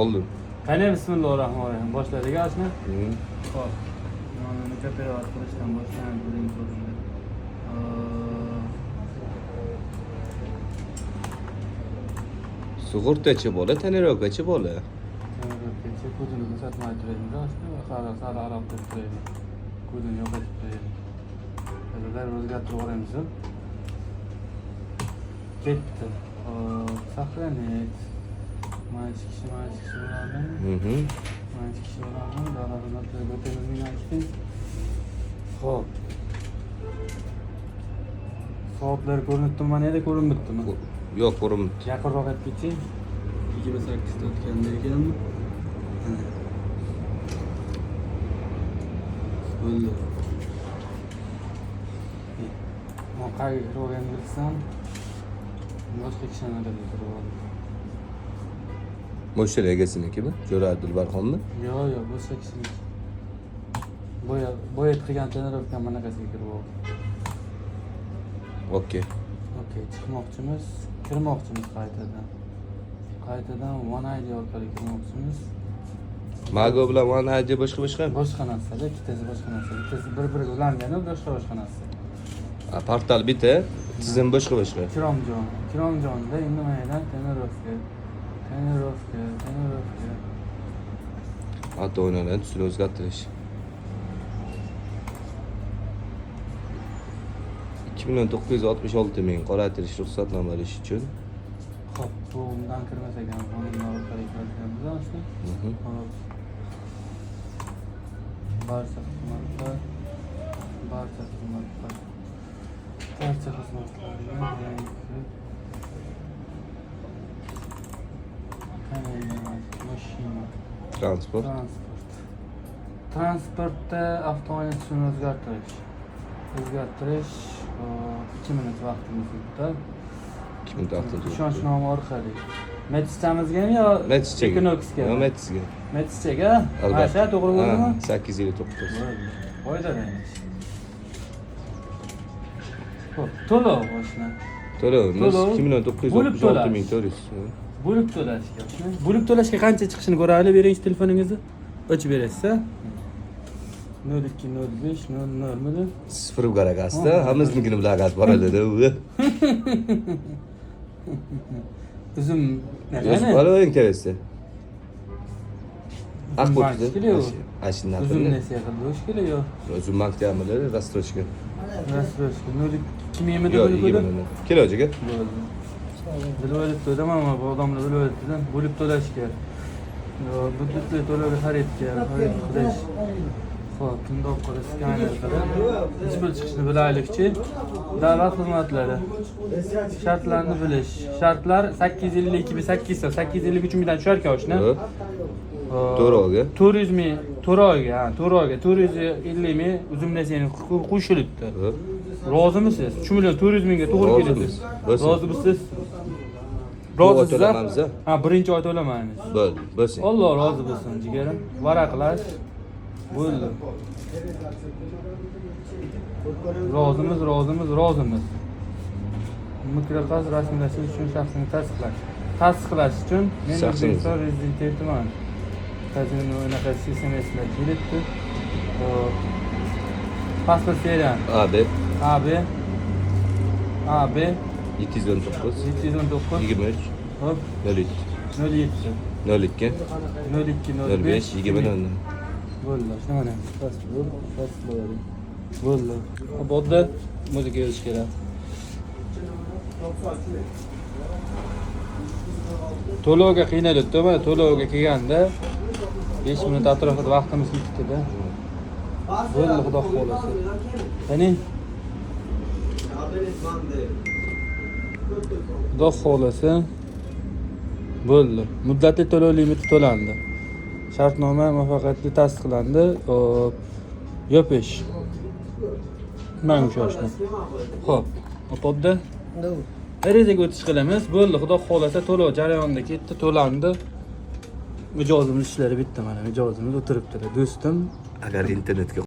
Oldu. Qani bismillahirrohmanirrohim. Boshladik ashni. Xo'p. Mana kaperat qilishdan boshlaymiz birinchi o'rinda. Sug'urtachi bola, tonirovkachi bola. Tonirovkachi ko'zini ko'rsatmay turaymiz ashni. Sal arab turaymiz. Ko'zini yo'qotib turaymiz. Hozir o'zgartirib yuboramiz. Ketdi. Saqlanib. Mana shu kishi bo'ladi. Mana shu kishi bo'ladi. Daladan o'tib o'tamiz meni aytdim. Xo'p. Soatlar ko'rinibdimi? Mana yerda ko'rinibdimi? Yo'q, ko'rinibdi. Yaqinroq aytib ketching. 28 ta o'tganda ekanmi? Bo'ldi. Moqay o'rgandirsam boshqa kishini turib oldim. Mo'shel egasinikimi? Jo'ra Abdulbarxonmi? Yo'q, boshqa kishiniki. Boya qilgan tonirovkam bunaqasiga kirib oldi. Okey. Okey, chiqmoqchimiz, kirmoqchimiz qaytadan. Qaytadan One ID orqali kirmoqchimiz. Mago bilan One ID boshqa? Boshqa narsalar, ikkitasi boshqa narsa. Ikkitasi bir-biriga ulangani, boshqa narsa. Portal bitta, tizim boshqa. Kiromjonda endi mana tonirovka. Ata o'ynagan tusini o'zgartirish. 2.966 ming qoratirish ruxsatnomalash uchun. Xo'p, bu undan kirmas ekan, bundan orqali kirganmiz ashna. Xo'p. Barcha xizmatlar. Mashina. Transportda avtomatikni o'zgartirish 2 minut vaqtimiz bor. 2 minut vaqtimiz. Ishonchnoma orqali. Metschamizgami yo Equinoxga? Yo, Metschga. Metschga? Masha to'g'ri bo'ldimi? 859. Foydalanamiz. Xo'p, to'lov boshla. To'lovimiz 2.966 ming to'g'risi. Bo'lib to'lashga. Bo'lib to'lashga qancha chiqishini ko'raylik, beringiz telefoningizni. Ochib berasiz. 0205 00 midi? 0 garagasta, hammiznikini bilan gaz boradi-da u. Uzum Yo'q, baloing kelsa. Aqbotda. Ashundan. Uzum nasiya qildi, o'sh kelayyo. Uzum maktamida rastrochka. 02 mingmi deb o'yladim. Kelojiga. Bilib o'tdim, ammo bu odamlar bilib o'tdidan bo'lib to'lashga. Budjetli to'lovga xarid qilish. Xo'p, bundoq qilib skaner qilib, ish pul chiqishini bilaylikchi. Davlat xizmatlari. Shartlarni bilish. Shartlar 853 mingdan tushar ekan oshna. To'roga. 400 ming to'roga 450 ming uzum nasiyani qo'shilibdi. Rozimisiz? 3 million 400 mingga to'g'ri keladi. Rozimisiz? Rozimisiz? Ha, birinchi oy to'lamaymiz. Bo'lsin. Alloh rozi bo'lsin, jigarim. Varaqlash. Bo'ldi. Rozimiz. Mikroqaz rasmiylashtirish uchun shaxsini tasdiqlash uchun men O'zbekiston rezidentiman. Ta'zimni unaqa SMS-lar kelibdi. Pasport seriyam AB 719 23 hop 07 02 05 20 bo'ldi. Shunday bo'ldi. Obodda muzika yozish kerak. To'lovga qiynalibdi, mana to'lovga kelganda 5 minut atrofida vaqtimiz ketdi-da. Bo'ldi, xudo xolasa. Qani? Xudo xolasa. Bo'ldi. Muddatli to'lov limiti to'landi. Shartnoma muvaffaqiyatli tasdiqlandi. Yopish. Mana shu oshna. Xo'p, o'tdi. Arizaga o'tish qilamiz. Bo'ldi, xudo xolasa to'lov jarayonida ketdi, to'landi. Mijozimiz ishlari bitta mana, mijozimiz o'tiribdi. Do'stim, agar internetga